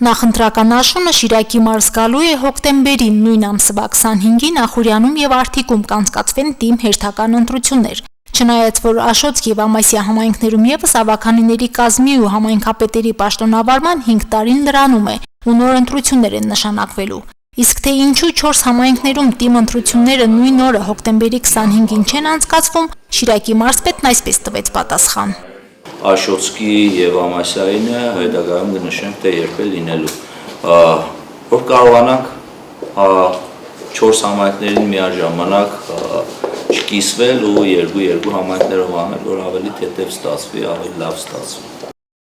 Նախընտրական աշունը Շիրակի մարզ գալու է հոկտեմբերին, նույն ամսվա 25-ին Ախուրյանում եւ Արթիկում կանցկացվեն թիմ հերթական ընտրություններ։ Չնայած որ Աշոց եւ Ամասիա համայնքներում եւս ավականիների կազմի ու համայնքապետերի պաշտոնավարման 5 տարին լրանում է ու նոր ընտրություններ են նշանակվելու։ Իսկ թե ինչու 4 համայնքներում թիմ ընտրությունները նույն օրը հոկտեմբերի 25-ին չեն անցկացվում, Շիրակի մարզպետն այսպես տվեց պատասխան. Աշոցքի եւ Ամասիայինը հետագայում կնշենք, թե երբ է լինելու, որ կարողանանք 4 համայնքներին միաժամանակ չկիսվել ու երկու համայնքներով անել, որ ավելի թեթև ստացվի, ավելի լավ ստացվի։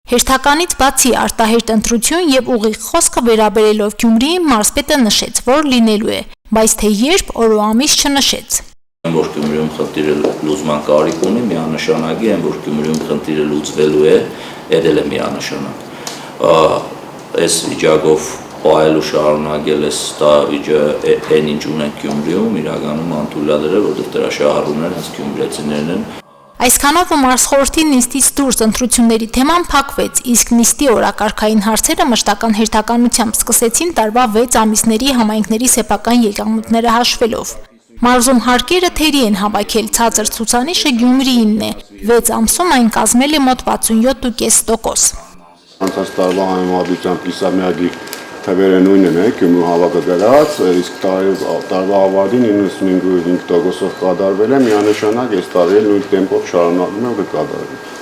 Հերթականից բացի արտահերթ ընտրություն եւ ուղիղ խոսքը վերաբերելով Գյումրիի մարզպետը նշեց, որ լինելու է, բայց թե երբ օր ու ամիս չնշեց։ Որ Գյումրիում խնդիրը լուծման կարիք ունի, միանշանակի են, որ Գյումրիում խնդիրը լուծվելու է, եղել է միանշանակ։ Այս վիճակով պահելու շարունակել էս այն ինչ ունենք Գյումրիում, իրականում անթույլատրել, որտեղ դրա շահառուներն հենց գյումրեցիներն են։ Այսքանով մարզխորհրդի նիստից դուրս ընտրությունների թեման փակվեց, իսկ նիստի օրակարգային հարցերը մշտական հերթականությամբ սկսեցին տարվա 6 ամիսների համայնքների սեփական եկամուտները հաշվելով։ Մարզում հարկերը թերի են հավաքել, ցածր ցուցանիշը Գյումրիինն է, 6 ամսում այն կազմել է մոտ 67.5%։ Անցած տարվա համեմատությամբ կիսամյակի թվերը նույնն է, Գյումրու հավաքը գրած, իսկ տարվա ավարտին 95.5%-ով կատարվել է, միանշանակ այս տարի էլ նույն տեմպով շարունակվում է կատարվել։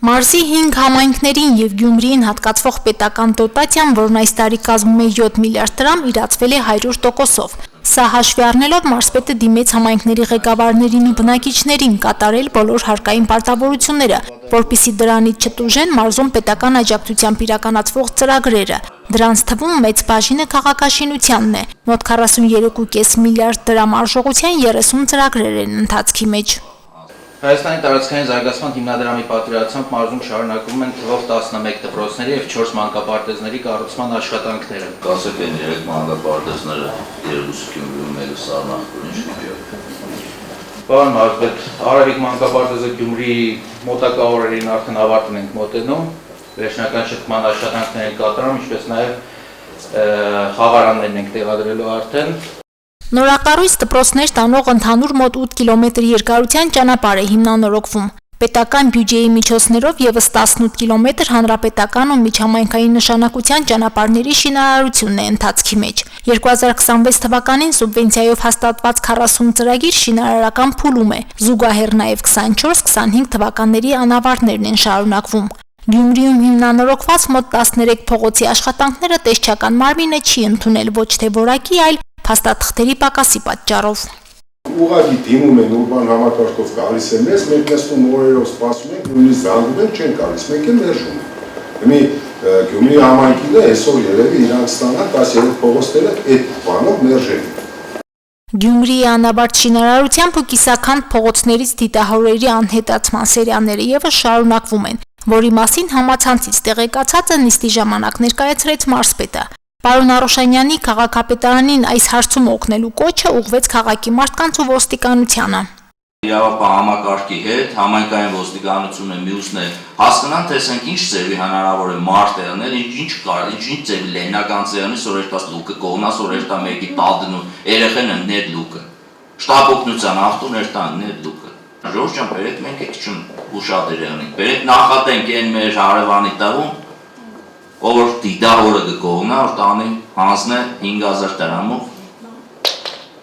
Մարզի 5 համայնքներին եւ Գյումրիին հատկացվող պետական դոտացիան, որն այս տարի կազմում է 7 միլիարդ դրամ, իրացվել է 100%-ով։ Սա հաշվի առնելով մարզպետը դիմեց համայնքների ղեկավարներին ու բնակիչներին կատարել բոլոր հարկային պարտավորությունները, որպիսի դրանից չտուժեն մարզում պետական աջակցությամբ իրականացվող ծրագրերը։ Դրանց թվում մեծ բաժինը քաղաքաշինությանն է, մոտ 43.5 միլիարդ դրամ արժողության 30 ծրագրեր են ընթացքի մեջ։ Հայաստանի տարածքային զարգացման հիմնադրամի պատվիրակությամբ մարզում շարունակվում են թվով 11 դպրոցների եւ 4 մանկապարտեզների կառուցման աշխատանքները։ Կասեք են 3 մանկապարտեզները, 2 Գյումրիում էլ սառնախորին շրջան։ Պարոն մարզպետ, Արևիկ մանկապարտեզը Գյումրիի մոտակա օրերին արդեն ավարտին ենք մոտենում, վերջնական շտկման աշխատանքներ են կատարում, ինչպես նաեւ խաղարաններն ենք տեղադրելու արդեն։ Նորակառույց դպրոցներ տանող ընդհանուր մոտ 8 կիլոմետր երկարության ճանապարհ է հիմնանորոգվում։ Պետական բյուջեի միջոցներով եւս 18 կիլոմետր հանրապետական ու միջհամայնքային նշանակության ճանապարհների շինարարությունն է ընթացքի մեջ։ 2026 թվականին սուբվենցիայով հաստատված 40 ծրագիր շինարարական փուլում է, զուգահեռ նաեւ 24-25 թվականների անավարտներն են շարունակվում։ Գյումրիում հիմնանորոգված մոտ 13 փողոցի աշխատանքները տեսչական մարմինը չի ընդունել ոչ թե որակի, այլ փաստաթղթերի պակասի պատճառով։ Ուղղակի դիմում են ուրբան համակարգով գալիս են մեզ, մենք նստում օրերով սպասում ենք, նույնիսկ զանգում են, չեն գալիս, մենք էլ մերժում ենք։ Հիմի Գյումրի համայնքինը այսօր երևի իրանք ստանան 13 փողոցները այդ բանով մերժել։ Գյումրիի անաբարտ շինարարությամբ ու կիսաքանդ փողոցներից դիտահորերի անհետացման սերիաները եւս շարունակվում են, որի մասին համացանցից տեղեկացածը նիստի ժամանակ ներկայացրեց մարզպետը։ Պարոն Արոշանյանի քաղաքապետարանին այս հարցում օգնելու կոչը ուղղվեց քաղաքի մարդկանց ու ոստիկանությանը։ Իրավապահ համակարգի հետ համայնքային ոստիկանությունը մյուսն է հասկանան, թե ասենք ինչ ձևի հնարավոր է մարդ եղնել, ինչ ձևի լենական ձևանից օրերտաս լուկը կողնաս օրերտա մեկի տալ դնում երեխեն են ներ լուկը։ Շտապ օգնության ավտոներ տան ներ լուկը։ Ժորժ ջան, բերեք մենք այդչուն ուշադիր եղնենք։ Բերեք նախատենք այն մեր հարևանի տաղում ով դիդահորը կողնա, որ տանի հանձնե 5000 դրամով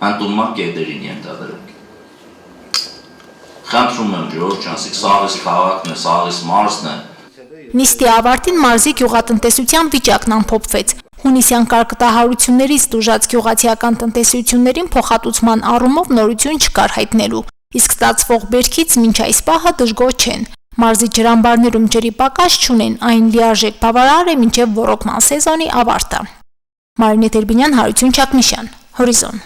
անտունմա կետերին ենթադրենք։ Խնդրում եմ Ժորժ ջան, սաղից քաղաքն է, սաղից մարզն է։ Նիստի ավարտին մարզի գյուղատնտեսության վիճակն ամփոփվեց։ Հունիսյան կարկտահարություններից տուժած գյուղացիական տնտեսություններին փոխհատուցման առումով նորություն չկար հայտնելու, իսկ ստացվող բերքից մինչ այս պահը դժգոհ չեն։ Մարզի ջրամբարներում ջրի պակաս չունեն, այն լիարժեք բավարար է մինչև ոռոգման սեզոնի ավարտը։ Մարինե Տերբինյան, Հարություն Չակնիշյան, Հորիզոն։